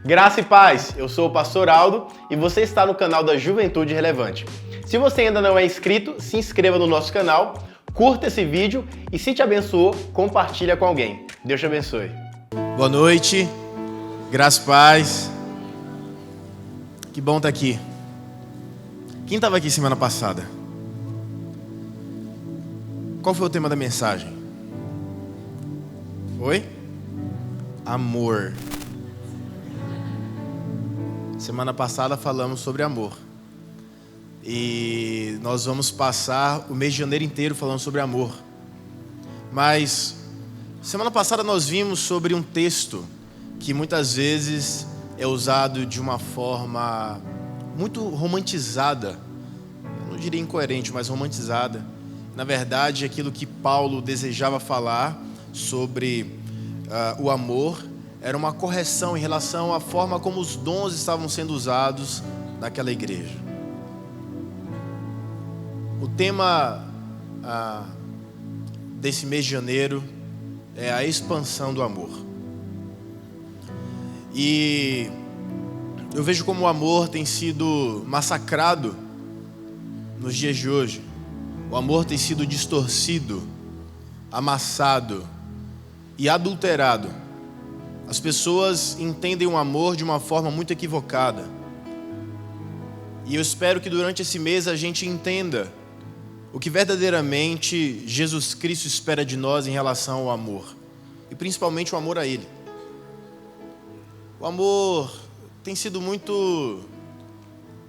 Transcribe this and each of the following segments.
Graça e paz, eu sou o pastor Aldo e você está no canal da Juventude Relevante. Se você ainda não é inscrito, se inscreva no nosso canal, curta esse vídeo e se te abençoou, compartilha com alguém. Deus te abençoe. Boa noite, graça e paz. Que bom estar aqui. Quem estava aqui semana passada? Qual foi o tema da mensagem? Oi? Amor. Semana passada falamos sobre amor. E nós vamos passar o mês de janeiro inteiro falando sobre amor. Mas semana passada nós vimos sobre um texto que muitas vezes é usado de uma forma muito romantizada. Eu não diria incoerente, mas romantizada. Na verdade, aquilo que Paulo desejava falar sobre o amor era uma correção em relação à forma como os dons estavam sendo usados naquela igreja. O tema desse mês de janeiro é a expansão do amor. E eu vejo como o amor tem sido massacrado nos dias de hoje. O amor tem sido distorcido, amassado e adulterado. As pessoas entendem o amor de uma forma muito equivocada. E eu espero que durante esse mês a gente entenda o que verdadeiramente Jesus Cristo espera de nós em relação ao amor. E principalmente o amor a Ele. O amor tem sido muito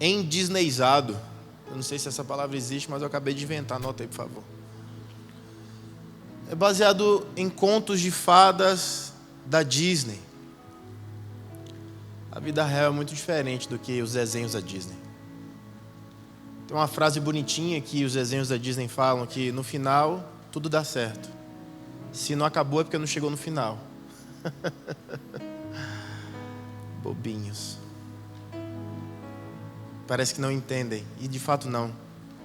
endisneyizado. Eu não sei se essa palavra existe, mas eu acabei de inventar. Anota aí, por favor. É baseado em contos de fadas da Disney. A vida real é muito diferente do que os desenhos da Disney. Tem uma frase bonitinha que os desenhos da Disney falam, que no final tudo dá certo. Se não acabou é porque não chegou no final. Bobinhos. Parece que não entendem, e de fato não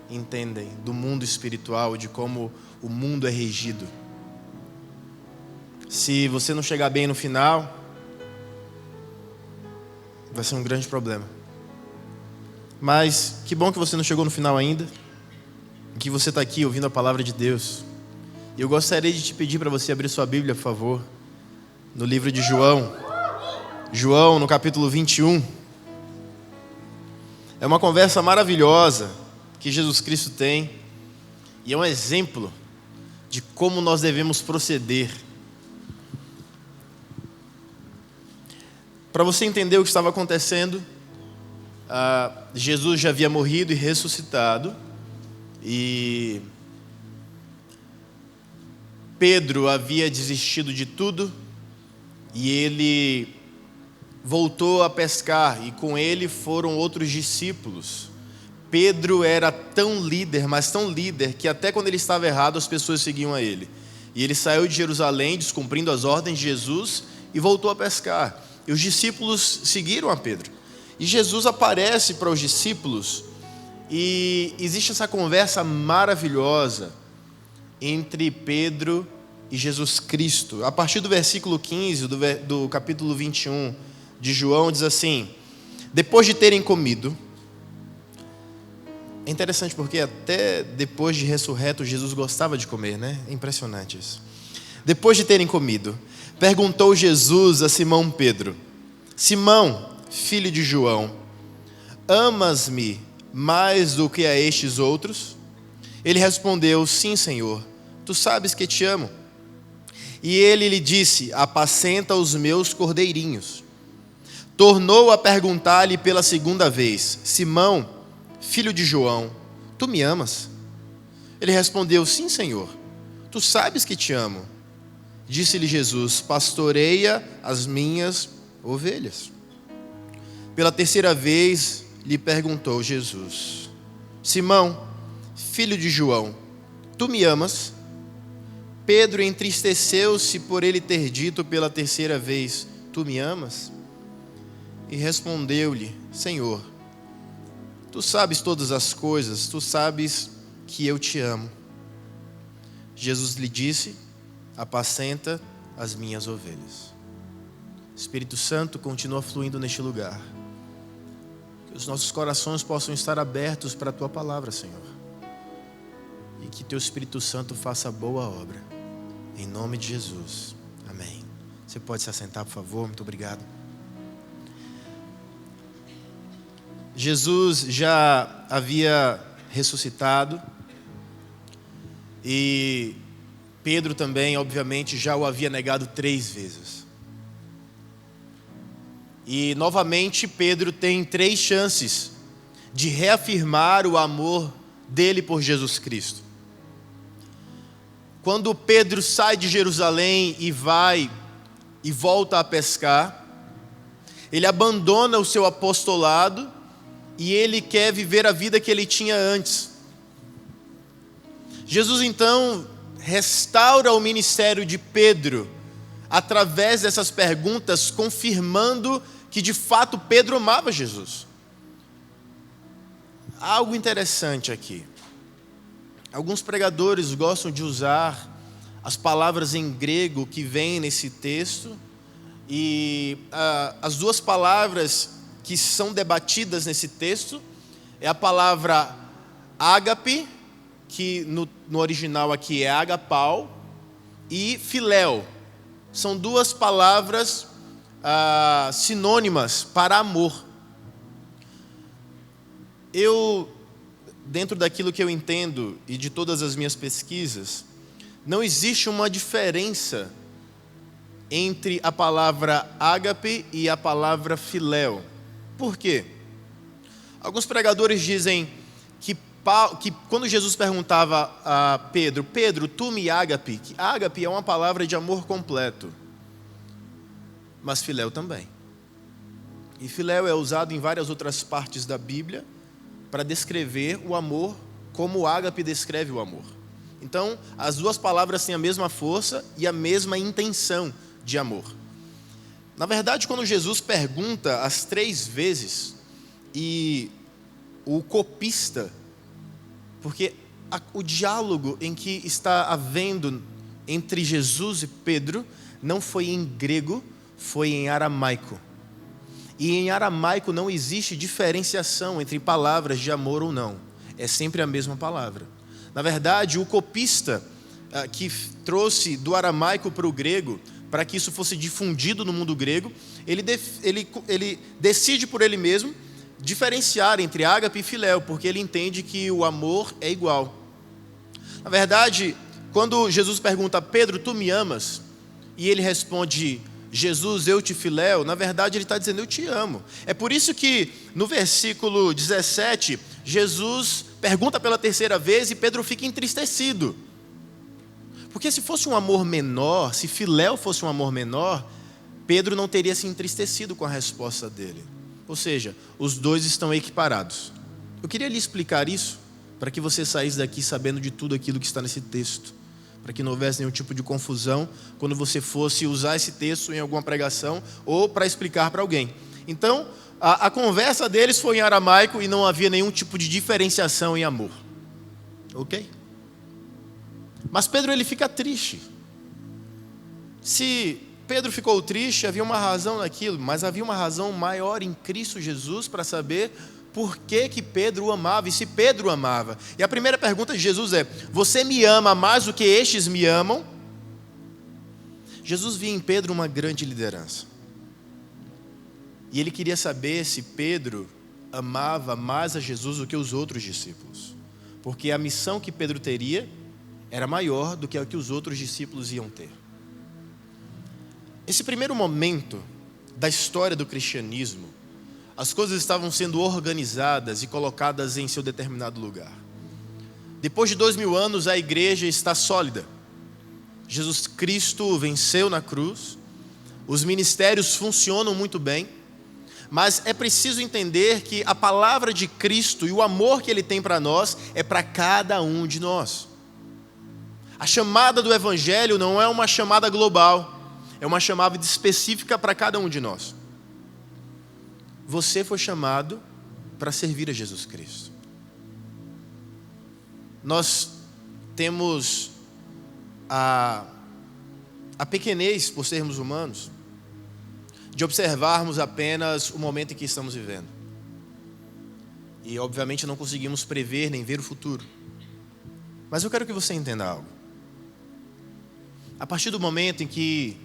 entendem do mundo espiritual, de como o mundo é regido. Se você não chegar bem no final, vai ser um grande problema. Mas que bom que você não chegou no final ainda, que você está aqui ouvindo a palavra de Deus. E eu gostaria de te pedir para você abrir sua Bíblia, por favor, no livro de João. João, no capítulo 21. É uma conversa maravilhosa que Jesus Cristo tem. E é um exemplo de como nós devemos proceder. Para você entender o que estava acontecendo, Jesus já havia morrido e ressuscitado. E Pedro havia desistido de tudo. E ele voltou a pescar. E com ele foram outros discípulos. Pedro era tão líder, mas tão líder, que até quando ele estava errado, as pessoas seguiam a ele. E ele saiu de Jerusalém, descumprindo as ordens de Jesus, e voltou a pescar. E os discípulos seguiram a Pedro. E Jesus aparece para os discípulos e existe essa conversa maravilhosa entre Pedro e Jesus Cristo. A partir do versículo 15 do capítulo 21 de João, diz assim: depois de terem comido. É interessante porque até depois de ressurreto Jesus gostava de comer, né? É impressionante isso. Depois de terem comido, perguntou Jesus a Simão Pedro: Simão, filho de João, amas-me mais do que a estes outros? Ele respondeu: sim, Senhor, tu sabes que te amo. E ele lhe disse: apacenta os meus cordeirinhos. Tornou a perguntar-lhe pela segunda vez: Simão, filho de João, tu me amas? Ele respondeu: sim, Senhor, tu sabes que te amo. Disse-lhe Jesus: pastoreia as minhas ovelhas. Pela terceira vez lhe perguntou Jesus: Simão, filho de João, tu me amas? Pedro entristeceu-se por ele ter dito pela terceira vez: tu me amas? E respondeu-lhe: Senhor, tu sabes todas as coisas, tu sabes que eu te amo. Jesus lhe disse: apacenta as minhas ovelhas. Espírito Santo, continua fluindo neste lugar. Que os nossos corações possam estar abertos para a Tua palavra, Senhor. E que Teu Espírito Santo faça boa obra. Em nome de Jesus. Amém. Você pode se assentar, por favor? Muito obrigado. Jesus já havia ressuscitado. E Pedro também, obviamente, já o havia negado 3 vezes. E novamente Pedro tem 3 chances de reafirmar o amor dele por Jesus Cristo. Quando Pedro sai de Jerusalém e volta a pescar, ele abandona o seu apostolado e ele quer viver a vida que ele tinha antes. Jesus então restaura o ministério de Pedro através dessas perguntas, confirmando que de fato Pedro amava Jesus. Há algo interessante aqui. Alguns pregadores gostam de usar as palavras em grego que vêm nesse texto, e as 2 palavras que são debatidas nesse texto é a palavra ágape, que no original aqui é agapau, e filéu. São 2 palavras sinônimas para amor. Dentro daquilo que eu entendo e de todas as minhas pesquisas, não existe uma diferença entre a palavra ágape e a palavra filéu. Por quê? Alguns pregadores dizem que quando Jesus perguntava a Pedro, Pedro, tu me ágape, que ágape é uma palavra de amor completo, mas filéu também. E filéu é usado em várias outras partes da Bíblia para descrever o amor como o ágape descreve o amor. Então, as 2 palavras têm a mesma força e a mesma intenção de amor. Na verdade, quando Jesus pergunta as 3 vezes, e o copista, porque o diálogo em que está havendo entre Jesus e Pedro não foi em grego, foi em aramaico. E em aramaico não existe diferenciação entre palavras de amor ou não. É sempre a mesma palavra. Na verdade, o copista que trouxe do aramaico para o grego, para que isso fosse difundido no mundo grego, ele decide por ele mesmo diferenciar entre ágape e filéu, porque ele entende que o amor é igual. Na verdade, quando Jesus pergunta a Pedro, tu me amas? E ele responde, Jesus, eu te filéu, na verdade ele está dizendo, eu te amo. É por isso que no versículo 17, Jesus pergunta pela 3ª vez e Pedro fica entristecido. Porque se fosse um amor menor, se filéu fosse um amor menor, Pedro não teria se entristecido com a resposta dele. Ou seja, os 2 estão equiparados. Eu queria lhe explicar isso, para que você saísse daqui sabendo de tudo aquilo que está nesse texto, para que não houvesse nenhum tipo de confusão quando você fosse usar esse texto em alguma pregação ou para explicar para alguém. Então, a conversa deles foi em aramaico e não havia nenhum tipo de diferenciação em amor. Ok? Mas Pedro ele fica triste. Se Pedro ficou triste, havia uma razão naquilo, mas havia uma razão maior em Cristo Jesus para saber por que Pedro o amava e se Pedro o amava. E a primeira pergunta de Jesus é, você me ama mais do que estes me amam? Jesus via em Pedro uma grande liderança. E ele queria saber se Pedro amava mais a Jesus do que os outros discípulos. Porque a missão que Pedro teria era maior do que a que os outros discípulos iam ter. Esse primeiro momento da história do cristianismo, as coisas estavam sendo organizadas e colocadas em seu determinado lugar. Depois de 2000 anos, a igreja está sólida. Jesus Cristo venceu na cruz, os ministérios funcionam muito bem, mas é preciso entender que a palavra de Cristo e o amor que Ele tem para nós é para cada um de nós. A chamada do Evangelho não é uma chamada global, é uma chamada específica para cada um de nós. Você foi chamado para servir a Jesus Cristo. Nós temos a pequenez por sermos humanos de observarmos apenas o momento em que estamos vivendo. E obviamente não conseguimos prever nem ver o futuro. Mas eu quero que você entenda algo. A partir do momento em que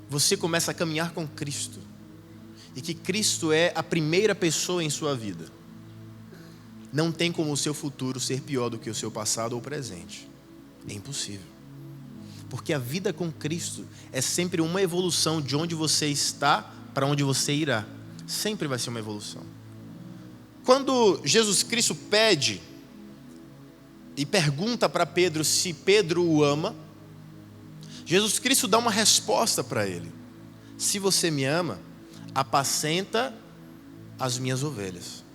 você começa a caminhar com Cristo, e que Cristo é a primeira pessoa em sua vida, não tem como o seu futuro ser pior do que o seu passado ou presente. É impossível. Porque a vida com Cristo é sempre uma evolução de onde você está para onde você irá. Sempre vai ser uma evolução. Quando Jesus Cristo pede e pergunta para Pedro se Pedro o ama, Jesus Cristo dá uma resposta para ele: se você me ama, apacenta as minhas ovelhas.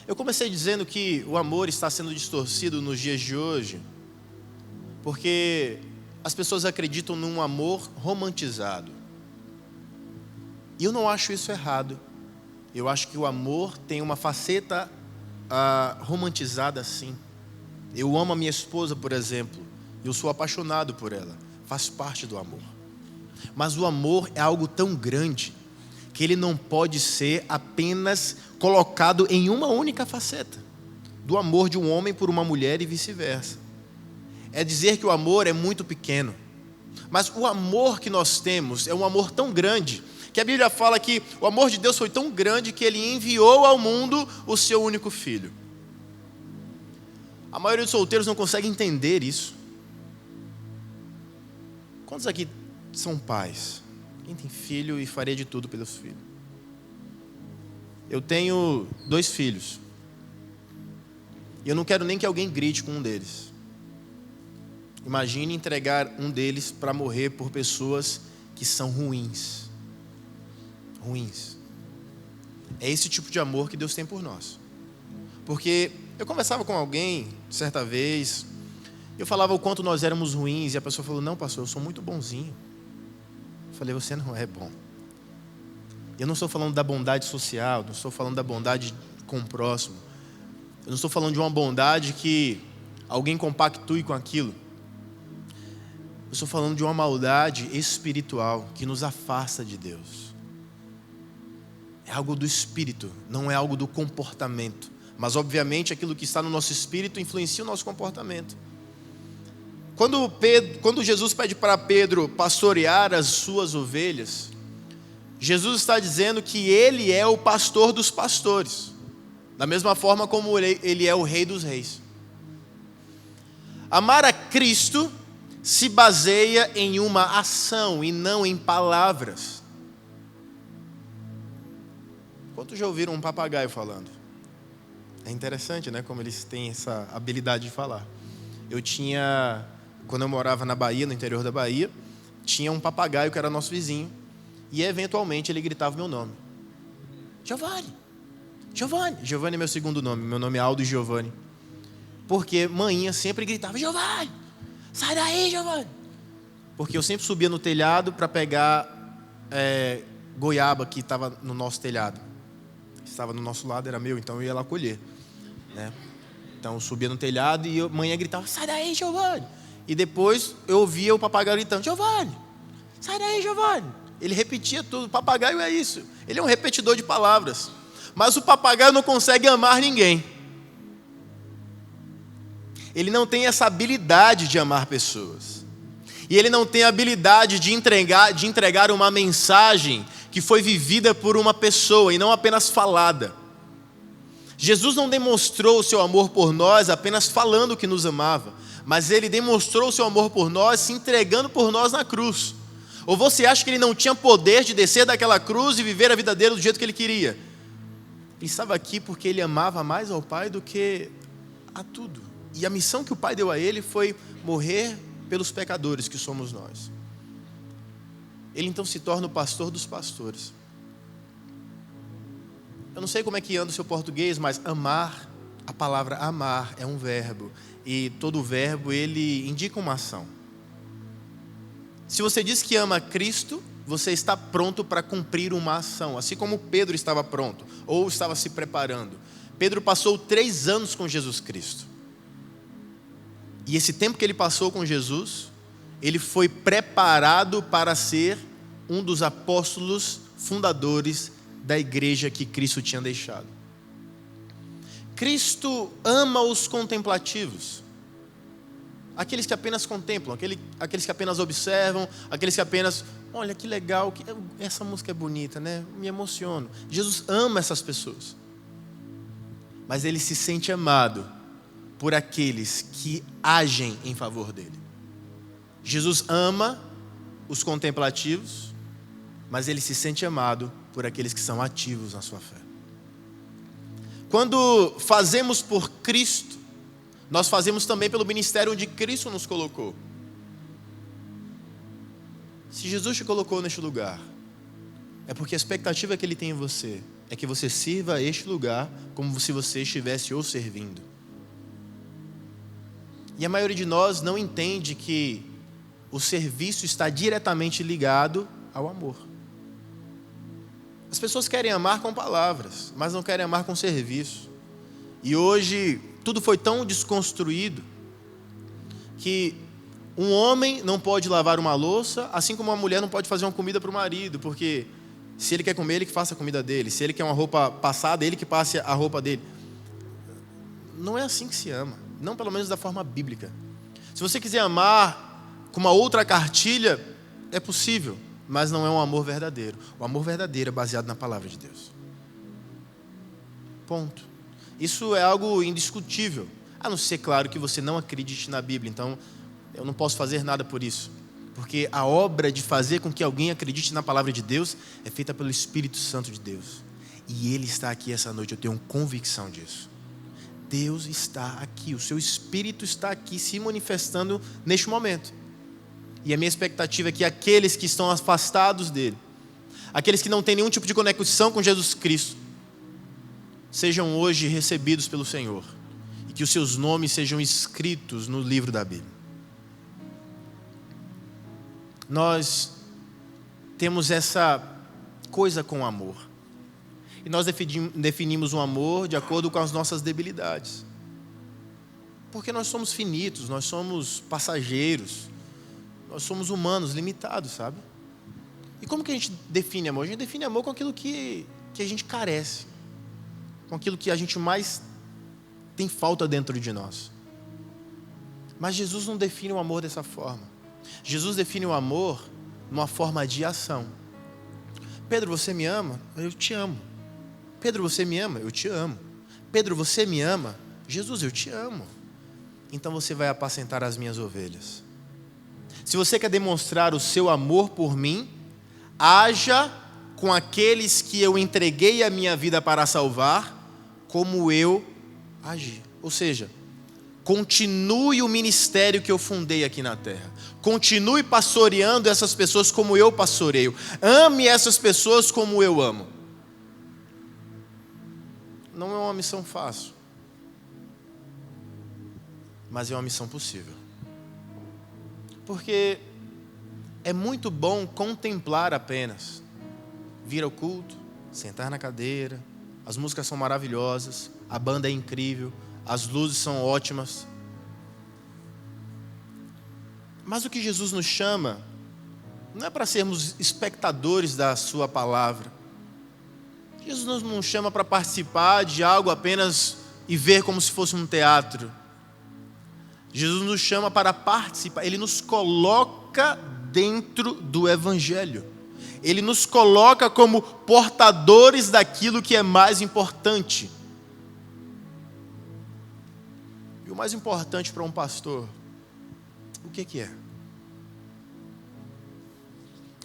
Eu comecei dizendo que o amor está sendo distorcido nos dias de hoje, porque as pessoas acreditam num amor romantizado. E eu não acho isso errado. Eu acho que o amor tem uma faceta romantizada sim. Eu amo a minha esposa, por exemplo. Eu sou apaixonado por ela. Faz parte do amor. Mas o amor é algo tão grande que ele não pode ser apenas colocado em uma única faceta. Do amor de um homem por uma mulher e vice-versa. É dizer que o amor é muito pequeno. Mas o amor que nós temos é um amor tão grande que a Bíblia fala que o amor de Deus foi tão grande que Ele enviou ao mundo o seu único filho. A maioria dos solteiros não consegue entender isso. Quantos aqui são pais? Quem tem filho e faria de tudo pelos filhos? Eu tenho 2 filhos. E eu não quero nem que alguém grite com um deles. Imagine entregar um deles para morrer por pessoas que são ruins. Ruins. É esse tipo de amor que Deus tem por nós. Porque eu conversava com alguém, certa vez, eu falava o quanto nós éramos ruins, e a pessoa falou: não, pastor, eu sou muito bonzinho. Eu falei: você não é bom. Eu não estou falando da bondade social, não estou falando da bondade com o próximo. Eu não estou falando de uma bondade que alguém compactue com aquilo. Eu estou falando de uma maldade espiritual que nos afasta de Deus. É algo do espírito, não é algo do comportamento. Mas obviamente aquilo que está no nosso espírito influencia o nosso comportamento. Quando Jesus pede para Pedro pastorear as suas ovelhas, Jesus está dizendo que Ele é o pastor dos pastores, da mesma forma como Ele é o Rei dos reis. Amar a Cristo se baseia em uma ação e não em palavras. Quantos já ouviram um papagaio falando? É interessante, né? Como eles têm essa habilidade de falar. Quando eu morava na Bahia, no interior da Bahia, tinha um papagaio que era nosso vizinho. E eventualmente ele gritava meu nome: Giovanni, Giovanni. Giovanni é meu segundo nome. Meu nome é Aldo Giovanni. Porque manhinha sempre gritava: Giovanni, sai daí, Giovanni. Porque eu sempre subia no telhado para pegar goiaba que estava no nosso telhado. Estava no nosso lado, era meu, então eu ia lá colher, né? Então eu subia no telhado e manhã gritava: sai daí, Giovanni. E depois eu ouvia o papagaio gritando: Giovanni, sai daí, Giovanni. Ele repetia tudo. O papagaio é isso. Ele é um repetidor de palavras. Mas o papagaio não consegue amar ninguém. Ele não tem essa habilidade de amar pessoas. E ele não tem a habilidade de entregar uma mensagem que foi vivida por uma pessoa e não apenas falada. Jesus não demonstrou o seu amor por nós apenas falando que nos amava, mas Ele demonstrou o seu amor por nós se entregando por nós na cruz. Ou você acha que Ele não tinha poder de descer daquela cruz e viver a vida dele do jeito que Ele queria? Ele estava aqui porque Ele amava mais ao Pai do que a tudo. E a missão que o Pai deu a Ele foi morrer pelos pecadores que somos nós. Ele então se torna o pastor dos pastores. Eu não sei como é que anda o seu português, mas amar, a palavra amar é um verbo. E todo verbo, ele indica uma ação. Se você diz que ama Cristo, você está pronto para cumprir uma ação. Assim como Pedro estava pronto, ou estava se preparando. Pedro passou 3 anos com Jesus Cristo. E esse tempo que ele passou com Jesus, ele foi preparado para ser um dos apóstolos fundadores da igreja que Cristo tinha deixado. Cristo ama os contemplativos, aqueles que apenas contemplam, aqueles que apenas observam, aqueles que apenas, olha que legal, essa música é bonita, né? Me emociono. Jesus ama essas pessoas, mas ele se sente amado por aqueles que agem em favor dele. Jesus ama os contemplativos, mas ele se sente amado por aqueles que são ativos na sua fé. Quando fazemos por Cristo, nós fazemos também pelo ministério onde Cristo nos colocou. Se Jesus te colocou neste lugar, é porque a expectativa que Ele tem em você é que você sirva a este lugar como se você estivesse o servindo. E a maioria de nós não entende que o serviço está diretamente ligado ao amor. As pessoas querem amar com palavras, mas não querem amar com serviço. E hoje tudo foi tão desconstruído que um homem não pode lavar uma louça, assim como uma mulher não pode fazer uma comida para o marido, porque se ele quer comer, ele que faça a comida dele. Se ele quer uma roupa passada, ele que passe a roupa dele. Não é assim que se ama, não pelo menos da forma bíblica. Se você quiser amar com uma outra cartilha, é possível, mas não é um amor verdadeiro. O amor verdadeiro é baseado na palavra de Deus. Ponto. Isso é algo indiscutível. A não ser, claro, que você não acredite na Bíblia. Então, eu não posso fazer nada por isso. Porque a obra de fazer com que alguém acredite na palavra de Deus é feita pelo Espírito Santo de Deus. E Ele está aqui essa noite, eu tenho convicção disso. Deus está aqui, o seu Espírito está aqui se manifestando neste momento. E a minha expectativa é que aqueles que estão afastados dele, aqueles que não têm nenhum tipo de conexão com Jesus Cristo, sejam hoje recebidos pelo Senhor e que os seus nomes sejam escritos no livro da Bíblia. Nós temos essa coisa com o amor. E nós definimos o amor de acordo com as nossas debilidades. Porque nós somos finitos, nós somos passageiros, nós somos humanos, limitados, sabe? E como que a gente define amor? A gente define amor com aquilo que a gente carece, com aquilo que a gente mais tem falta dentro de nós. Mas Jesus não define o amor dessa forma. Jesus define o amor numa forma de ação. Pedro, você me ama? Eu te amo. Pedro, você me ama? Eu te amo. Pedro, você me ama? Jesus, eu te amo. Então você vai apacentar as minhas ovelhas. Se você quer demonstrar o seu amor por mim, haja com aqueles que eu entreguei a minha vida para salvar, como eu agi. Ou seja, continue o ministério que eu fundei aqui na terra. Continue pastoreando essas pessoas como eu pastoreio. Ame essas pessoas como eu amo. Não é uma missão fácil, mas é uma missão possível. Porque é muito bom contemplar apenas, vir ao culto, sentar na cadeira, as músicas são maravilhosas, a banda é incrível, as luzes são ótimas. Mas o que Jesus nos chama não é para sermos espectadores da sua palavra. Jesus não nos chama para participar de algo apenas e ver como se fosse um teatro. Jesus nos chama para participar, Ele nos coloca dentro do Evangelho. Ele nos coloca como portadores daquilo que é mais importante. E o mais importante para um pastor, o que é?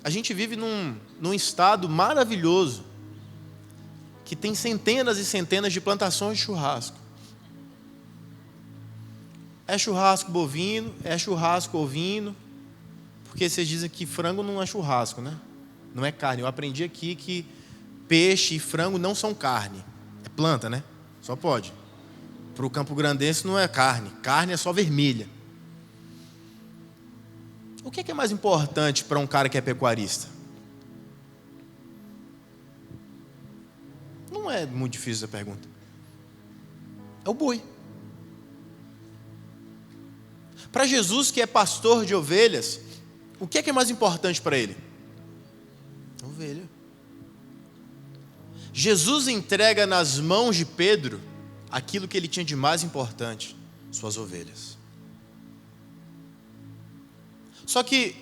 A gente vive num estado maravilhoso, que tem centenas e centenas de plantações de churrasco. É churrasco bovino, é churrasco ovino, porque vocês dizem que frango não é churrasco, né? Não é carne. Eu aprendi aqui que peixe e frango não são carne. É planta, né? Só pode. Para o Campo Grandense não é carne. Carne é só vermelha. O que é mais importante para um cara que é pecuarista? Não é muito difícil essa pergunta. É o boi. Para Jesus, que é pastor de ovelhas, o que é mais importante para ele? Ovelha. Jesus entrega nas mãos de Pedro aquilo que ele tinha de mais importante, suas ovelhas. Só que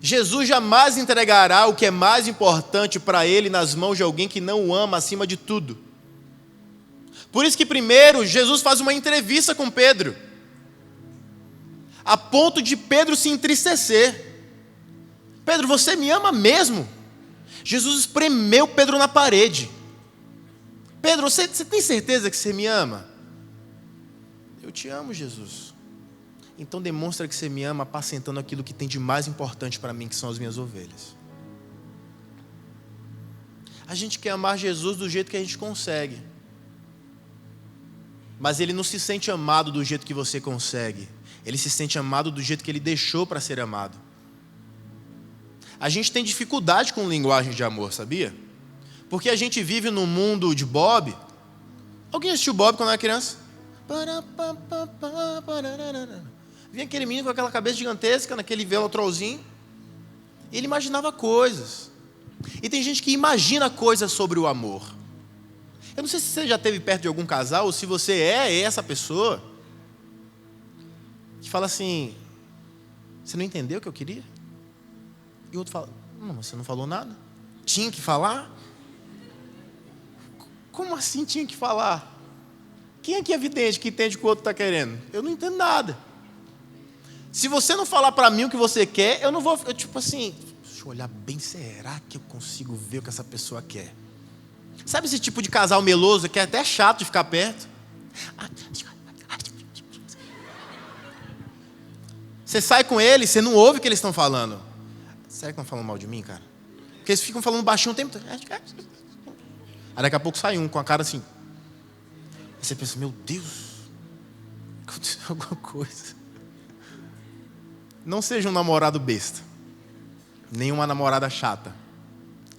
Jesus jamais entregará o que é mais importante para ele nas mãos de alguém que não o ama acima de tudo. Por isso que primeiro Jesus faz uma entrevista com Pedro, a ponto de Pedro se entristecer. Pedro, você me ama mesmo? Jesus espremeu Pedro na parede. Pedro, você tem certeza que você me ama? Eu te amo, Jesus. Então demonstra que você me ama apacentando aquilo que tem de mais importante para mim, que são as minhas ovelhas. A gente quer amar Jesus do jeito que a gente consegue, mas Ele não se sente amado do jeito que você consegue. Ele se sente amado do jeito que Ele deixou para ser amado. A gente tem dificuldade com linguagem de amor, sabia? Porque a gente vive num mundo de Bob. Alguém assistiu Bob quando era criança? Vinha aquele menino com aquela cabeça gigantesca, naquele velotrolzinho, e ele imaginava coisas. E tem gente que imagina coisas sobre o amor. Eu não sei se você já esteve perto de algum casal, ou se você é essa pessoa que fala assim: você não entendeu o que eu queria? E o outro fala: não, mas você não falou nada. Tinha que falar? Como assim tinha que falar? Quem aqui é evidente que entende o que o outro está querendo? Eu não entendo nada. Se você não falar para mim o que você quer, eu não vou... tipo assim, deixa eu olhar bem, será que eu consigo ver o que essa pessoa quer? Sabe esse tipo de casal meloso que é até chato de ficar perto? Você sai com eles, você não ouve o que eles estão falando. Será que estão falando mal de mim, cara? Porque eles ficam falando baixinho o tempo todo. Aí daqui a pouco sai um com a cara assim. Aí você pensa: meu Deus, aconteceu alguma coisa. Não seja um namorado besta, nem uma namorada chata.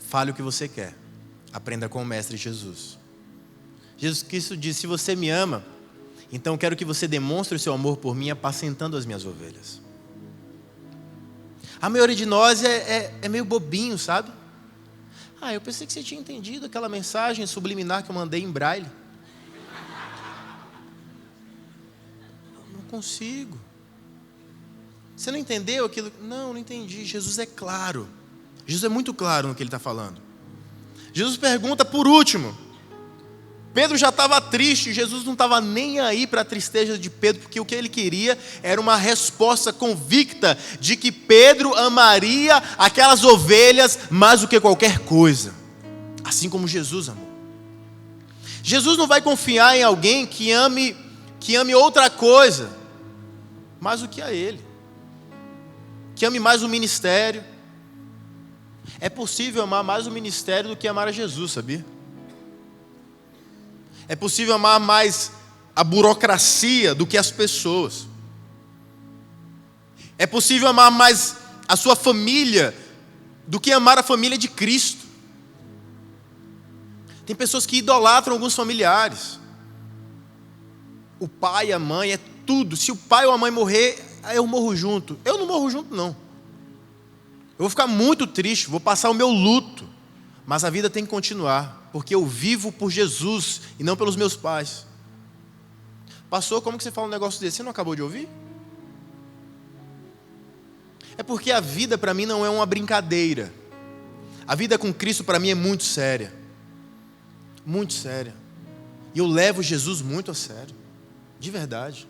Fale o que você quer. Aprenda com o Mestre Jesus. Jesus Cristo disse: se você me ama, então quero que você demonstre o seu amor por mim apacentando as minhas ovelhas. A maioria de nós é meio bobinho, sabe? Eu pensei que você tinha entendido aquela mensagem subliminar que eu mandei em braille. Não consigo. Você não entendeu aquilo? Não entendi. Jesus é claro. Jesus é muito claro no que ele está falando. Jesus pergunta por último. Pedro já estava triste. Jesus não estava nem aí para a tristeza de Pedro, porque o que ele queria era uma resposta convicta de que Pedro amaria aquelas ovelhas mais do que qualquer coisa, assim como Jesus amou. Jesus não vai confiar em alguém que ame outra coisa mais do que a ele, que ame mais o ministério. É possível amar mais o ministério do que amar a Jesus, sabia? É possível amar mais a burocracia do que as pessoas. É possível amar mais a sua família do que amar a família de Cristo. Tem pessoas que idolatram alguns familiares. O pai, a mãe, é tudo. Se o pai ou a mãe morrer, eu morro junto. Eu não morro junto, não. Eu vou ficar muito triste, vou passar o meu luto. Mas a vida tem que continuar, porque eu vivo por Jesus e não pelos meus pais. Pastor, como que você fala um negócio desse? Você não acabou de ouvir? É porque a vida para mim não é uma brincadeira. A vida com Cristo para mim é muito séria. Muito séria. E eu levo Jesus muito a sério. De verdade.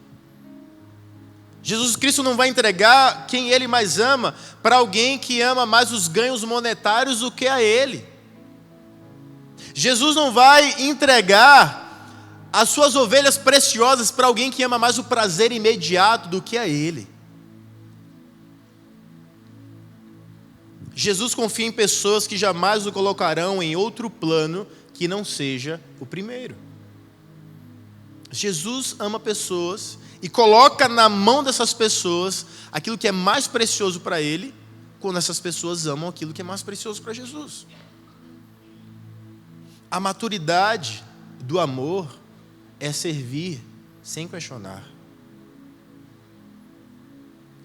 Jesus Cristo não vai entregar quem Ele mais ama para alguém que ama mais os ganhos monetários do que a Ele. Jesus não vai entregar as suas ovelhas preciosas para alguém que ama mais o prazer imediato do que a Ele. Jesus confia em pessoas que jamais o colocarão em outro plano que não seja o primeiro. Jesus ama pessoas e coloca na mão dessas pessoas aquilo que é mais precioso para Ele, quando essas pessoas amam aquilo que é mais precioso para Jesus. A maturidade do amor é servir sem questionar.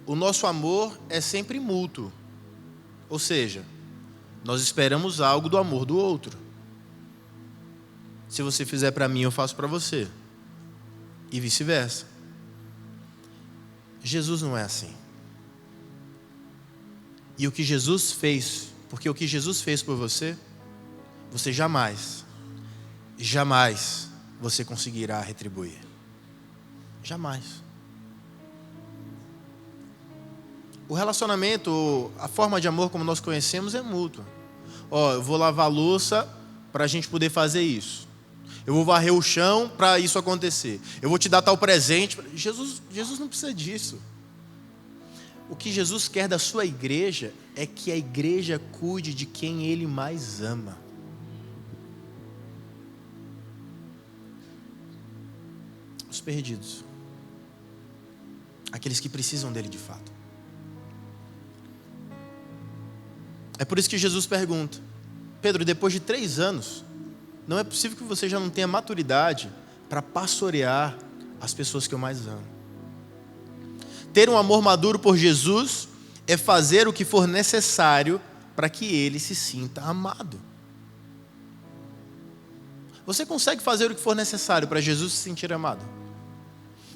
o nosso amor é sempre mútuo. Ou seja, nós esperamos algo do amor do outro. Se você fizer para mim, eu faço para você. E vice-versa. Jesus não é assim. E o que Jesus fez, porque o que Jesus fez por você, você jamais você conseguirá retribuir. Jamais. O relacionamento, a forma de amor como nós conhecemos é mútua. Eu vou lavar a louça para a gente poder fazer isso. Eu vou varrer o chão para isso acontecer. Eu vou te dar tal presente. Jesus não precisa disso. O que Jesus quer da sua igreja é que a igreja cuide de quem Ele mais ama. Os perdidos. Aqueles que precisam dele de fato. É por isso que Jesus pergunta: Pedro, depois de 3 anos, não é possível que você já não tenha maturidade para pastorear as pessoas que eu mais amo. Ter um amor maduro por Jesus é fazer o que for necessário para que ele se sinta amado. Você consegue fazer o que for necessário para Jesus se sentir amado?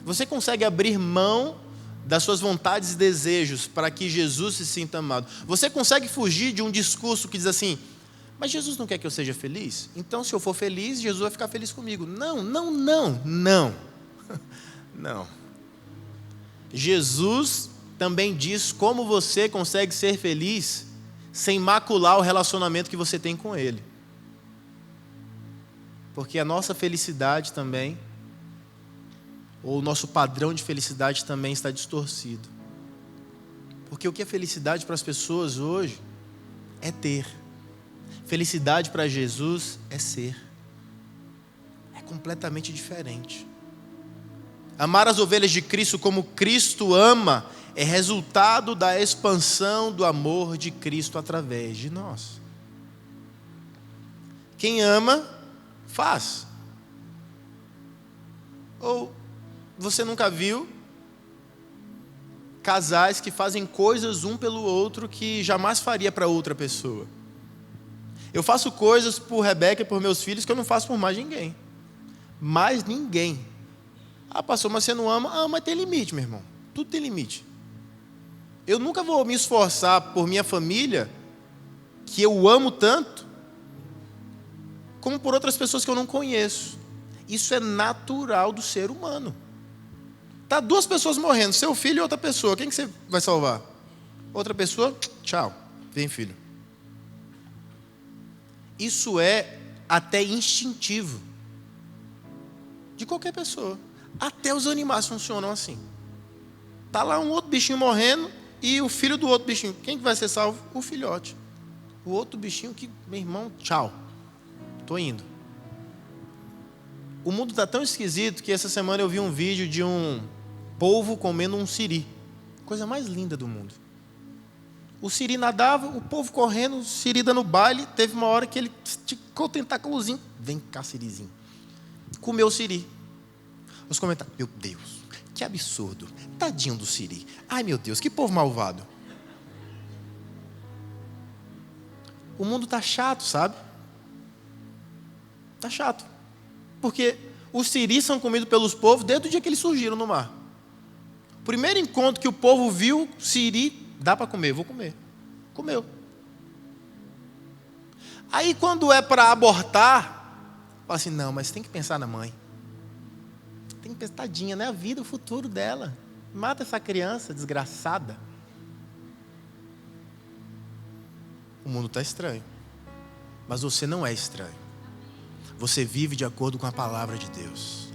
Você consegue abrir mão das suas vontades e desejos para que Jesus se sinta amado? Você consegue fugir de um discurso que diz assim: mas Jesus não quer que eu seja feliz? Então, se eu for feliz, Jesus vai ficar feliz comigo. Não. Não. Jesus também diz como você consegue ser feliz sem macular o relacionamento que você tem com Ele. Porque a nossa felicidade também, ou o nosso padrão de felicidade também está distorcido. Porque o que é felicidade para as pessoas hoje é ter. Felicidade para Jesus é ser. É completamente diferente. Amar as ovelhas de Cristo como Cristo ama é resultado da expansão do amor de Cristo através de nós. Quem ama, faz. Ou você nunca viu casais que fazem coisas um pelo outro que jamais faria para outra pessoa? Eu faço coisas por Rebeca e por meus filhos que eu não faço por mais ninguém. Mais ninguém. Pastor, mas você não ama? Mas tem limite, meu irmão. Tudo tem limite. Eu nunca vou me esforçar por minha família, que eu amo tanto, como por outras pessoas que eu não conheço. Isso é natural do ser humano. Tá 2 pessoas morrendo, seu filho e outra pessoa. Quem que você vai salvar? Outra pessoa? Tchau. Vem, filho. Isso é até instintivo. De qualquer pessoa. Até os animais funcionam assim. Está lá um outro bichinho morrendo e o filho do outro bichinho. Quem que vai ser salvo? O filhote. O outro bichinho que, meu irmão, tchau. Estou indo. O mundo está tão esquisito que essa semana eu vi um vídeo de um polvo comendo um siri. Coisa mais linda do mundo. O siri nadava, o povo correndo, o siri dando baile. Teve uma hora que ele esticou o tentáculozinho. Vem cá, sirizinho. Comeu o siri. Os comentários: meu Deus, que absurdo. Tadinho do siri. Ai, meu Deus, que povo malvado. O mundo está chato, sabe? Está chato. Porque os siris são comidos pelos povos desde o dia que eles surgiram no mar. O primeiro encontro que o povo viu, siri, dá para comer, vou comer. Comeu. Aí quando é para abortar, fala assim: não, mas tem que pensar na mãe. Tem que pensar, tadinha, né? A vida, o futuro dela. Mata essa criança desgraçada. O mundo está estranho. Mas você não é estranho. Você vive de acordo com a palavra de Deus.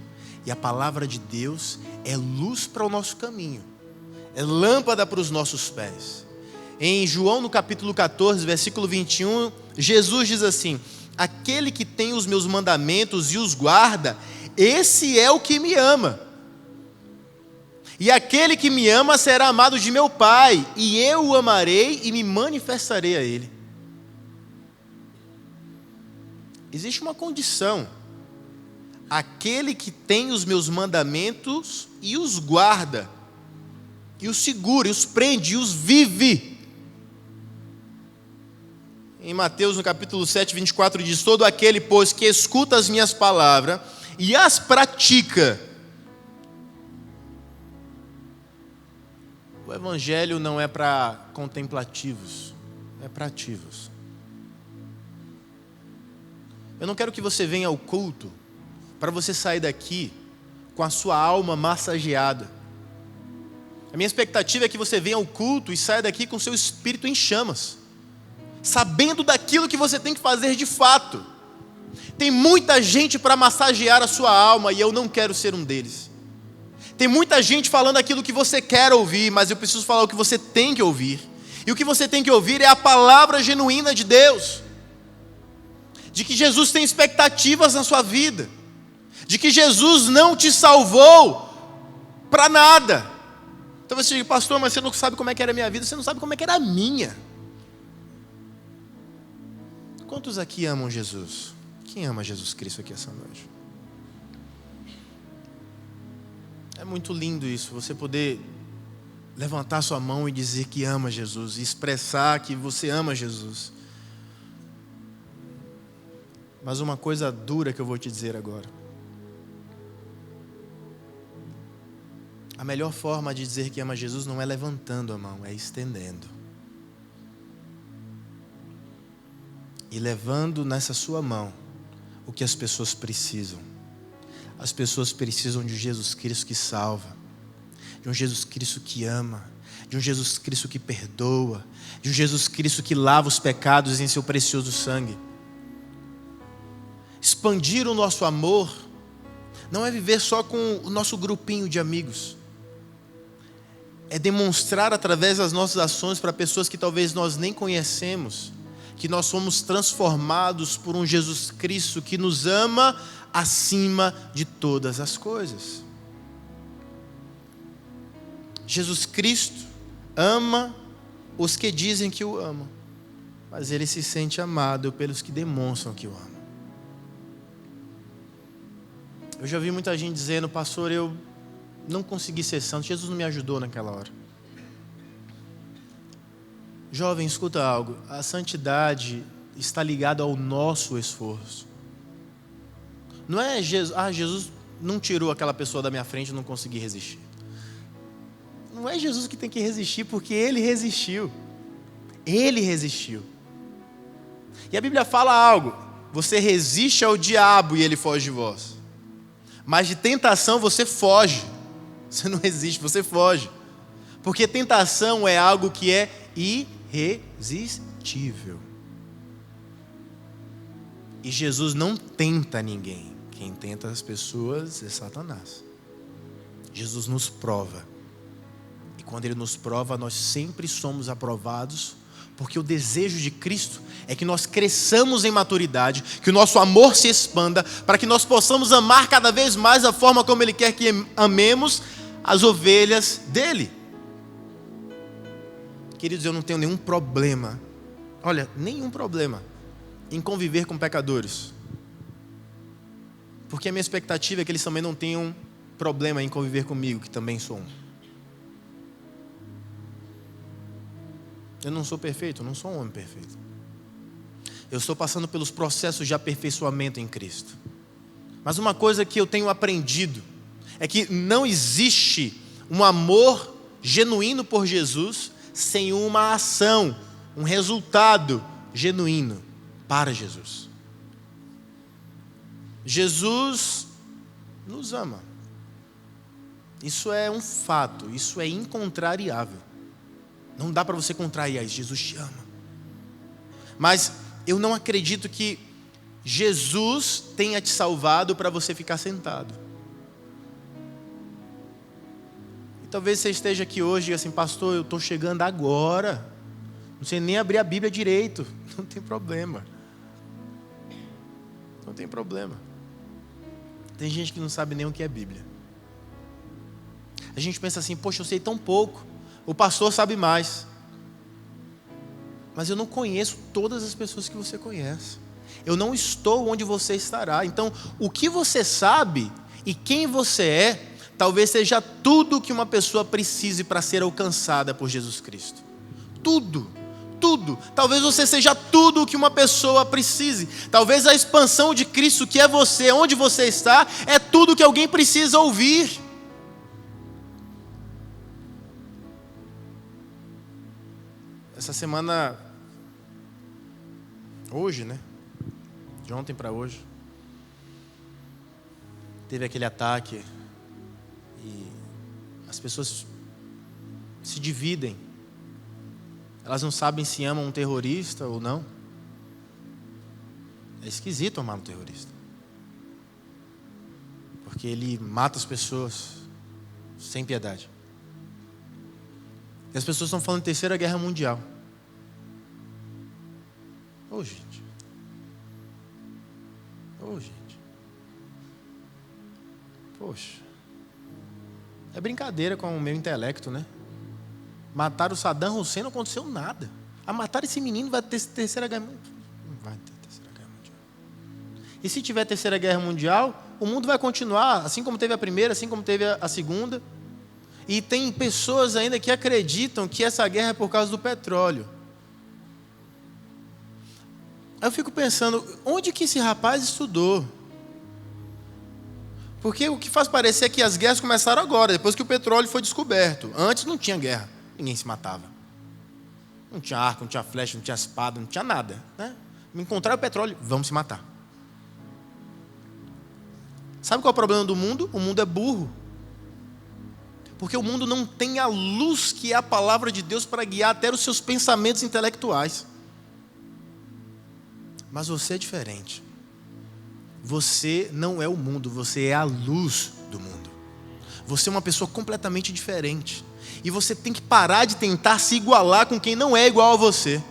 E a palavra de Deus é luz para o nosso caminho. É lâmpada para os nossos pés. Em João, no capítulo 14, versículo 21, Jesus diz assim: aquele que tem os meus mandamentos e os guarda, esse é o que me ama. E aquele que me ama será amado de meu Pai, e eu o amarei e me manifestarei a ele. Existe uma condição: aquele que tem os meus mandamentos e os guarda. e os segura, e os prende, e os vive. Em Mateus, no capítulo 7, 24, diz: todo aquele, pois, que escuta as minhas palavras e as pratica. O evangelho não é para contemplativos, é para ativos. Eu não quero que você venha ao culto para você sair daqui com a sua alma massageada. A minha expectativa é que você venha ao culto e saia daqui com o seu espírito em chamas, sabendo daquilo que você tem que fazer de fato. Tem muita gente para massagear a sua alma e eu não quero ser um deles. Tem muita gente falando aquilo que você quer ouvir, mas eu preciso falar o que você tem que ouvir. E o que você tem que ouvir é a palavra genuína de Deus. De que Jesus tem expectativas na sua vida. De que Jesus não te salvou para nada. Então você diz: pastor, mas você não sabe como é que era a minha vida, você não sabe como é que era a minha. Quantos aqui amam Jesus? Quem ama Jesus Cristo aqui essa noite? É muito lindo isso, você poder levantar sua mão e dizer que ama Jesus, e expressar que você ama Jesus. Mas uma coisa dura que eu vou te dizer agora. A melhor forma de dizer que ama Jesus não é levantando a mão, é estendendo. E levando nessa sua mão o que as pessoas precisam. As pessoas precisam de um Jesus Cristo que salva, de um Jesus Cristo que ama, de um Jesus Cristo que perdoa, de um Jesus Cristo que lava os pecados em seu precioso sangue. Expandir o nosso amor não é viver só com o nosso grupinho de amigos. É demonstrar através das nossas ações para pessoas que talvez nós nem conhecemos, que nós somos transformados por um Jesus Cristo que nos ama acima de todas as coisas. Jesus Cristo ama os que dizem que o amam, mas Ele se sente amado pelos que demonstram que o amam. Eu já vi muita gente dizendo: pastor, eu não consegui ser santo, Jesus não me ajudou naquela hora. Jovem, escuta algo, a santidade está ligada ao nosso esforço. Não é Jesus não tirou aquela pessoa da minha frente e não consegui resistir. Não é Jesus que tem que resistir, porque Ele resistiu. Ele resistiu. E a Bíblia fala algo: você resiste ao diabo e ele foge de vós. Mas de tentação você foge. Você não resiste, você foge. Porque tentação é algo que é irresistível. E Jesus não tenta ninguém. Quem tenta as pessoas é Satanás. Jesus nos prova. E quando Ele nos prova, nós sempre somos aprovados, porque o desejo de Cristo é que nós cresçamos em maturidade, que o nosso amor se expanda, para que nós possamos amar cada vez mais a forma como Ele quer que amemos as ovelhas dEle. Queridos, eu não tenho nenhum problema, olha, nenhum problema em conviver com pecadores, porque a minha expectativa é que eles também não tenham problema em conviver comigo, que também sou um. Eu não sou perfeito, eu não sou um homem perfeito. Eu estou passando pelos processos de aperfeiçoamento em Cristo. Mas uma coisa que eu tenho aprendido é que não existe um amor genuíno por Jesus sem uma ação, um resultado genuíno para Jesus. Jesus nos ama. Isso é um fato, isso é incontrariável. Não dá para você contrariar isso. Jesus te ama. Mas eu não acredito que Jesus tenha te salvado para você ficar sentado. E talvez você esteja aqui hoje e diga assim: pastor, eu estou chegando agora, não sei nem abrir a Bíblia direito. Não tem problema. Não tem problema. Tem gente que não sabe nem o que é Bíblia. A gente pensa assim: poxa, eu sei tão pouco, o pastor sabe mais. Mas eu não conheço todas as pessoas que você conhece. Eu não estou onde você estará. Então, o que você sabe e quem você é talvez seja tudo que uma pessoa precise para ser alcançada por Jesus Cristo. Tudo. Talvez você seja tudo o que uma pessoa precise. Talvez a expansão de Cristo, que é você, onde você está, é tudo que alguém precisa ouvir. Essa semana, hoje, né? De ontem para hoje, teve aquele ataque e as pessoas se dividem. Elas não sabem se amam um terrorista ou não. É esquisito amar um terrorista, porque ele mata as pessoas sem piedade. E as pessoas estão falando de terceira guerra mundial. Ô, gente. Poxa. É brincadeira com o meu intelecto, né? Mataram o Saddam Hussein, não aconteceu nada. A matar esse menino vai ter terceira guerra mundial. Não vai ter terceira guerra mundial. E se tiver terceira guerra mundial, o mundo vai continuar, assim como teve a primeira, assim como teve a segunda. E tem pessoas ainda que acreditam que essa guerra é por causa do petróleo. Aí eu fico pensando, onde que esse rapaz estudou? Porque o que faz parecer é que as guerras começaram agora, depois que o petróleo foi descoberto. Antes não tinha guerra, ninguém se matava. Não tinha arco, não tinha flecha, não tinha espada, não tinha nada, né? Encontraram o petróleo, vamos se matar. Sabe qual é o problema do mundo? O mundo é burro. Porque o mundo não tem a luz que é a palavra de Deus para guiar até os seus pensamentos intelectuais. Mas você é diferente. Você não é o mundo, você é a luz do mundo. Você é uma pessoa completamente diferente. E você tem que parar de tentar se igualar com quem não é igual a você.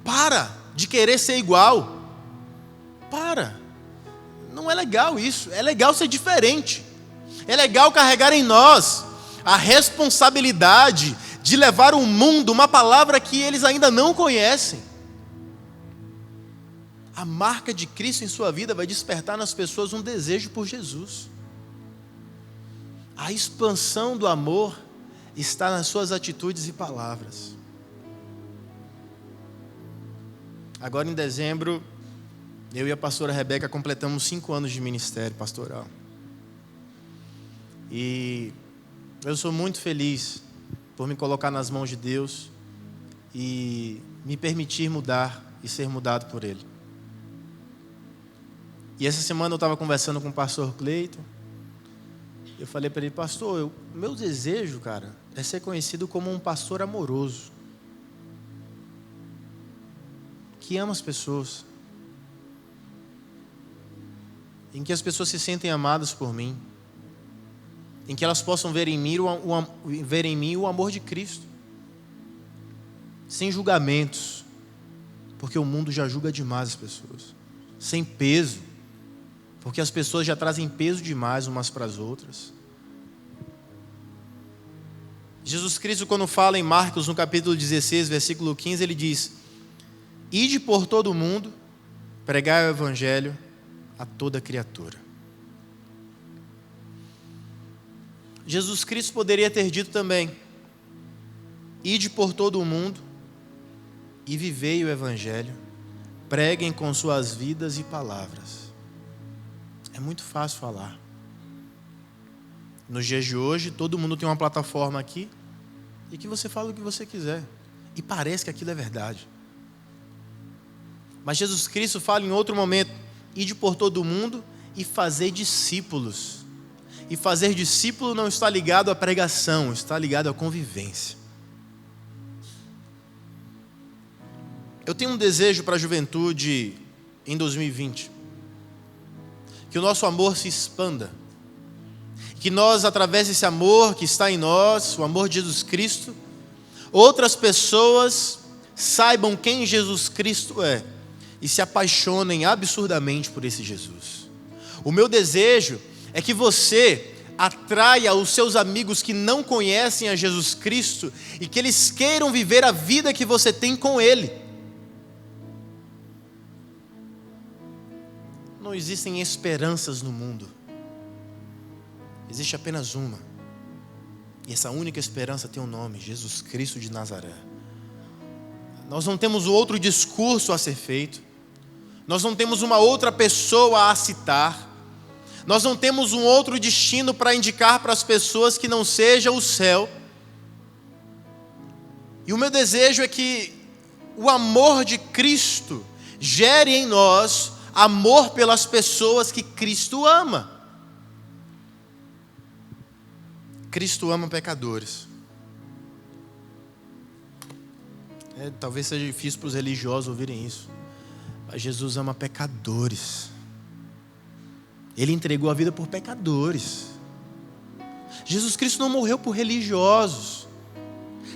Para de querer ser igual. Para. Não é legal isso. É legal ser diferente. É legal carregar em nós a responsabilidade de levar ao mundo uma palavra que eles ainda não conhecem. A marca de Cristo em sua vida vai despertar nas pessoas um desejo por Jesus. A expansão do amor está nas suas atitudes e palavras. Agora em dezembro, eu e a pastora Rebeca completamos 5 anos de ministério pastoral. E eu sou muito feliz por me colocar nas mãos de Deus e me permitir mudar e ser mudado por Ele. E essa semana eu estava conversando com o pastor Cleiton. Eu falei para ele, pastor, meu desejo, cara, é ser conhecido como um pastor amoroso, que ama as pessoas, em que as pessoas se sentem amadas por mim, em que elas possam ver em mim o amor de Cristo, sem julgamentos, porque o mundo já julga demais as pessoas, sem peso, porque as pessoas já trazem peso demais umas para as outras. Jesus Cristo, quando fala em Marcos, no capítulo 16, versículo 15, ele diz: ide por todo o mundo, pregai o evangelho a toda criatura. Jesus Cristo poderia ter dito também: ide por todo o mundo e vivei o evangelho, preguem com suas vidas e palavras. É muito fácil falar. Nos dias de hoje, todo mundo tem uma plataforma aqui e que você fala o que você quiser. E parece que aquilo é verdade. Mas Jesus Cristo fala em outro momento: ide por todo o mundo e fazer discípulos. E fazer discípulo não está ligado à pregação, está ligado à convivência. Eu tenho um desejo para a juventude em 2020. Que o nosso amor se expanda. Que nós, através desse amor que está em nós, o amor de Jesus Cristo, outras pessoas saibam quem Jesus Cristo é e se apaixonem absurdamente por esse Jesus. O meu desejo é que você atraia os seus amigos que não conhecem a Jesus Cristo e que eles queiram viver a vida que você tem com Ele. Não existem esperanças no mundo. Existe apenas uma. E essa única esperança tem um nome: Jesus Cristo de Nazaré. Nós não temos outro discurso a ser feito. Nós não temos uma outra pessoa a citar. Nós não temos um outro destino para indicar para as pessoas que não seja o céu. E o meu desejo é que o amor de Cristo gere em nós amor pelas pessoas que Cristo ama. Cristo ama pecadores. Talvez seja difícil para os religiosos ouvirem isso, mas Jesus ama pecadores. Ele entregou a vida por pecadores. Jesus Cristo não morreu por religiosos.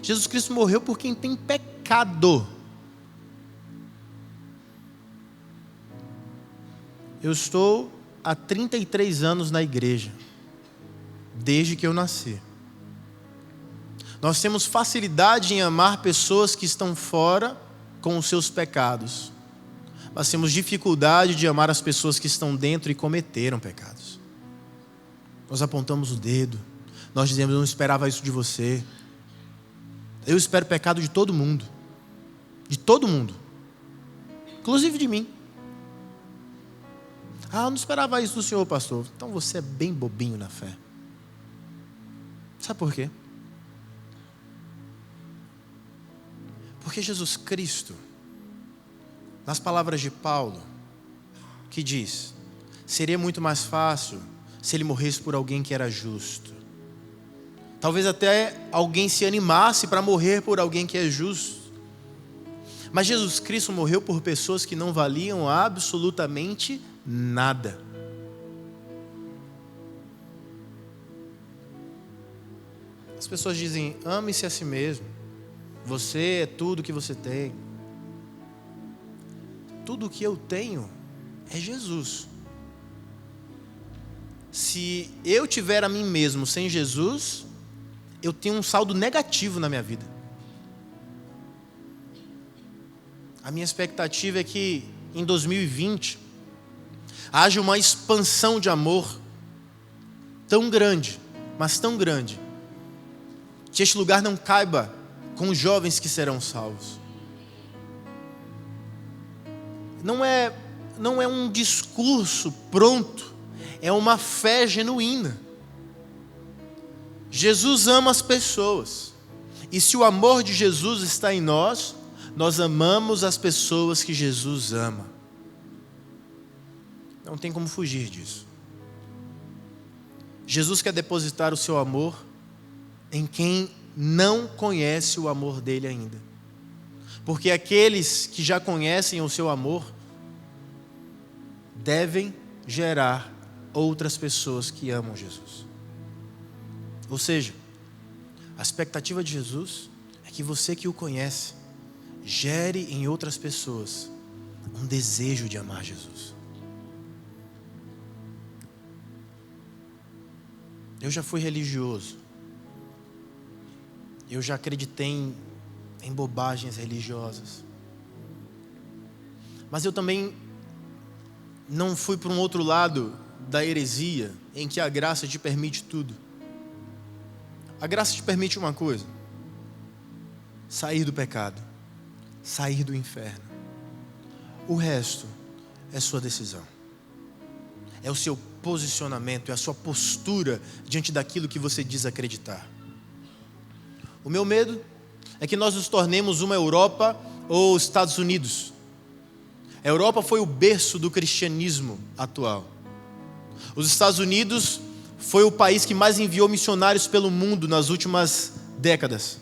Jesus Cristo morreu por quem tem pecado. Eu estou há 33 anos na igreja, desde que eu nasci. Nós temos facilidade em amar pessoas que estão fora com os seus pecados, mas temos dificuldade de amar as pessoas que estão dentro e cometeram pecados. Nós apontamos o dedo, nós dizemos: eu não esperava isso de você. Eu espero pecado de todo mundo, inclusive de mim. Eu não esperava isso do senhor, pastor. Então você é bem bobinho na fé. Sabe por quê? Porque Jesus Cristo, nas palavras de Paulo, que diz: seria muito mais fácil se ele morresse por alguém que era justo. Talvez até alguém se animasse para morrer por alguém que é justo. Mas Jesus Cristo morreu por pessoas que não valiam absolutamente nada. As pessoas dizem: ame-se a si mesmo. Você é tudo que você tem. Tudo que eu tenho é Jesus. Se eu tiver a mim mesmo sem Jesus, eu tenho um saldo negativo na minha vida. A minha expectativa é que em 2020 haja uma expansão de amor tão grande, mas tão grande, que este lugar não caiba com os jovens que serão salvos. Não é um discurso pronto, é uma fé genuína. Jesus ama as pessoas, e se o amor de Jesus está em nós, nós amamos as pessoas que Jesus ama. Não tem como fugir disso. Jesus quer depositar o seu amor em quem não conhece o amor dele ainda. Porque aqueles que já conhecem o seu amor devem gerar outras pessoas que amam Jesus. Ou seja, a expectativa de Jesus é que você que o conhece gere em outras pessoas um desejo de amar Jesus. Eu já fui religioso. Eu já acreditei em bobagens religiosas. Mas eu também não fui para um outro lado da heresia, em que a graça te permite tudo. A graça te permite uma coisa: sair do pecado, sair do inferno. O resto é sua decisão. É o seu posicionamento, é a sua postura diante daquilo que você diz acreditar. O meu medo é que nós nos tornemos uma Europa ou Estados Unidos. A Europa foi o berço do cristianismo atual. Os Estados Unidos foi o país que mais enviou missionários pelo mundo nas últimas décadas.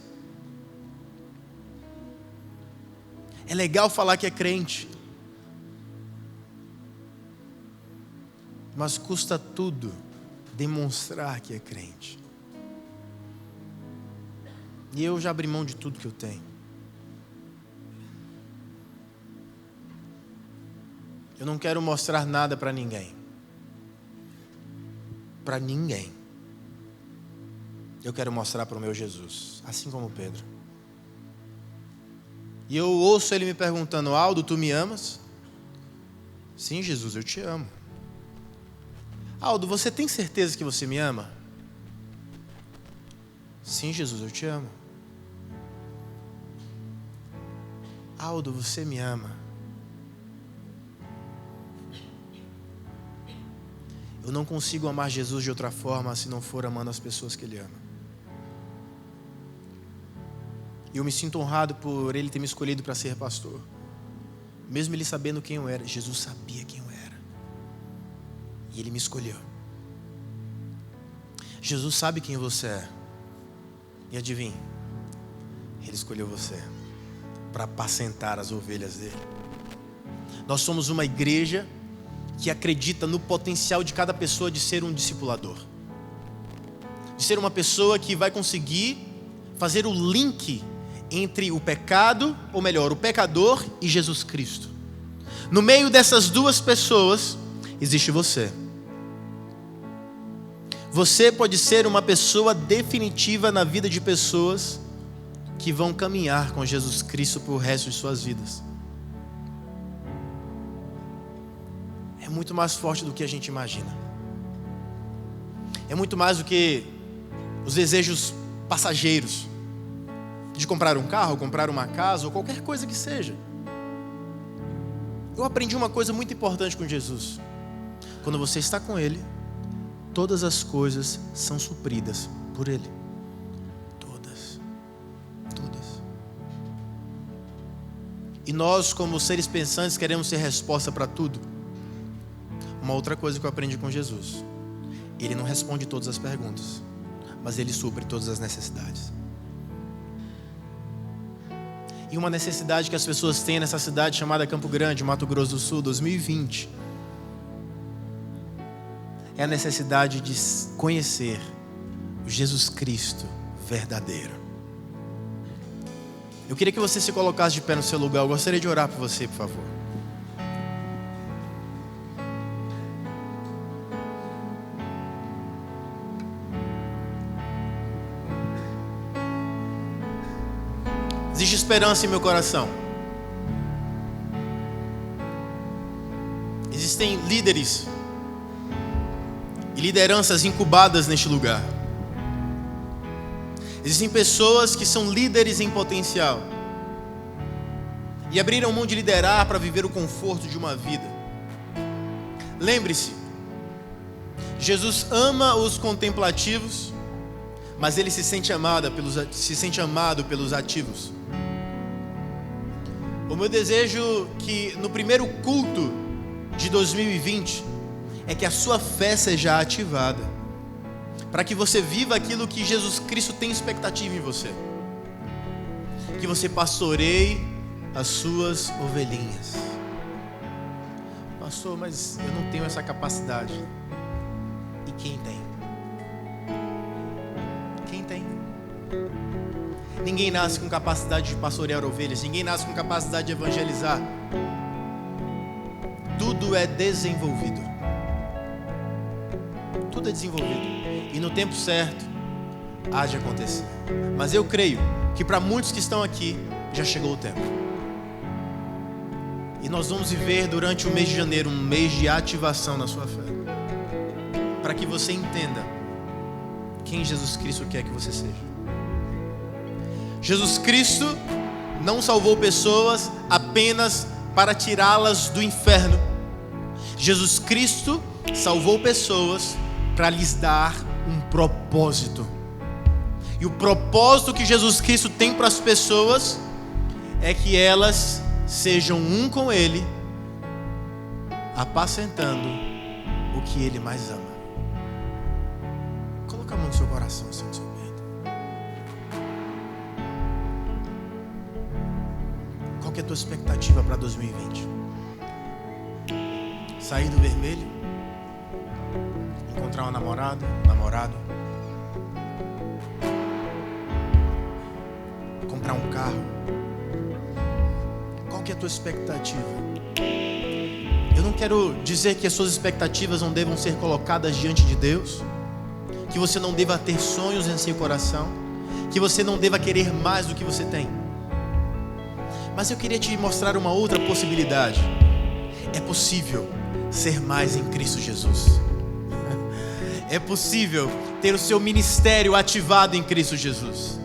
É legal falar que é crente, mas custa tudo demonstrar que é crente. E eu já abri mão de tudo que eu tenho. Eu não quero mostrar nada para ninguém. Para ninguém. Eu quero mostrar para o meu Jesus, assim como Pedro. E eu ouço ele me perguntando: Aldo, tu me amas? Sim, Jesus, eu te amo. Aldo, você tem certeza que você me ama? Sim, Jesus, eu te amo. Aldo, você me ama. Eu não consigo amar Jesus de outra forma se não for amando as pessoas que Ele ama. E eu me sinto honrado por Ele ter me escolhido para ser pastor. Mesmo Ele sabendo quem eu era. Jesus sabia quem eu era. E Ele me escolheu. Jesus sabe quem você é. E adivinha? Ele escolheu você para apacentar as ovelhas dele. Nós somos uma igreja que acredita no potencial de cada pessoa de ser um discipulador. De ser uma pessoa que vai conseguir fazer o link entre o pecado, ou melhor, o pecador e Jesus Cristo. No meio dessas duas pessoas, existe você. Você pode ser uma pessoa definitiva na vida de pessoas que vão caminhar com Jesus Cristo por resto de suas vidas. É muito mais forte do que a gente imagina. É muito mais do que os desejos passageiros de comprar um carro, comprar uma casa ou qualquer coisa que seja. Eu aprendi uma coisa muito importante com Jesus. Quando você está com Ele, todas as coisas são supridas por Ele. Todas. E nós, como seres pensantes, queremos ter resposta para tudo. Uma outra coisa que eu aprendi com Jesus: Ele não responde todas as perguntas, mas Ele supre todas as necessidades. E uma necessidade que as pessoas têm nessa cidade chamada Campo Grande, Mato Grosso do Sul, 2020, é a necessidade de conhecer o Jesus Cristo verdadeiro. Eu queria que você se colocasse de pé no seu lugar. Eu gostaria de orar por você, por favor. Existe esperança em meu coração. Existem líderes e lideranças incubadas neste lugar. Existem pessoas que são líderes em potencial e abriram mão de liderar para viver o conforto de uma vida. Lembre-se, Jesus ama os contemplativos, mas Ele se sente amado pelos ativos. O meu desejo que no primeiro culto de 2020 é que a sua fé seja ativada, para que você viva aquilo que Jesus Cristo tem expectativa em você. Que você pastoreie as suas ovelhinhas. Pastor, mas eu não tenho essa capacidade. E quem tem? Quem tem? Ninguém nasce com capacidade de pastorear ovelhas. Ninguém nasce com capacidade de evangelizar. Tudo é desenvolvido. Tudo é desenvolvido. E no tempo certo, há de acontecer. Mas eu creio que para muitos que estão aqui, já chegou o tempo. E nós vamos viver durante o mês de janeiro um mês de ativação na sua fé, para que você entenda quem Jesus Cristo quer que você seja. Jesus Cristo não salvou pessoas apenas para tirá-las do inferno. Jesus Cristo salvou pessoas para lhes dar um propósito. E o propósito que Jesus Cristo tem para as pessoas é que elas sejam um com Ele, apacentando o que Ele mais ama. Coloca a mão no seu coração, assim, no seu peito. Qual que é a tua expectativa para 2020? Sair do vermelho? Encontrar uma namorada, um namorado? Comprar um carro? Qual que é a tua expectativa? Eu não quero dizer que as suas expectativas não devam ser colocadas diante de Deus, que você não deva ter sonhos em seu coração, que você não deva querer mais do que você tem. Mas eu queria te mostrar uma outra possibilidade. É possível ser mais em Cristo Jesus. É possível ter o seu ministério ativado em Cristo Jesus.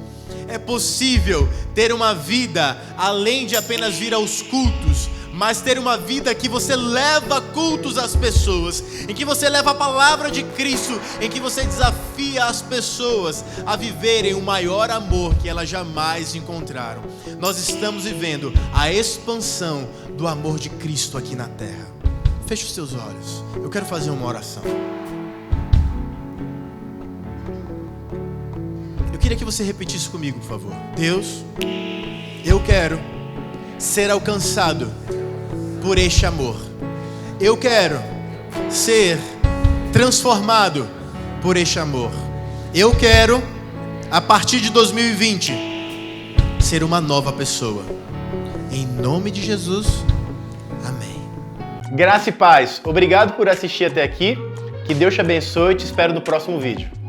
É possível ter uma vida além de apenas vir aos cultos, mas ter uma vida que você leva cultos às pessoas, em que você leva a palavra de Cristo, em que você desafia as pessoas a viverem o maior amor que elas jamais encontraram. Nós estamos vivendo a expansão do amor de Cristo aqui na terra. Feche os seus olhos, eu quero fazer uma oração. Eu queria que você repetisse comigo, por favor. Deus, eu quero ser alcançado por este amor. Eu quero ser transformado por este amor. Eu quero, a partir de 2020, ser uma nova pessoa. Em nome de Jesus, amém. Graça e paz. Obrigado por assistir até aqui. Que Deus te abençoe e te espero no próximo vídeo.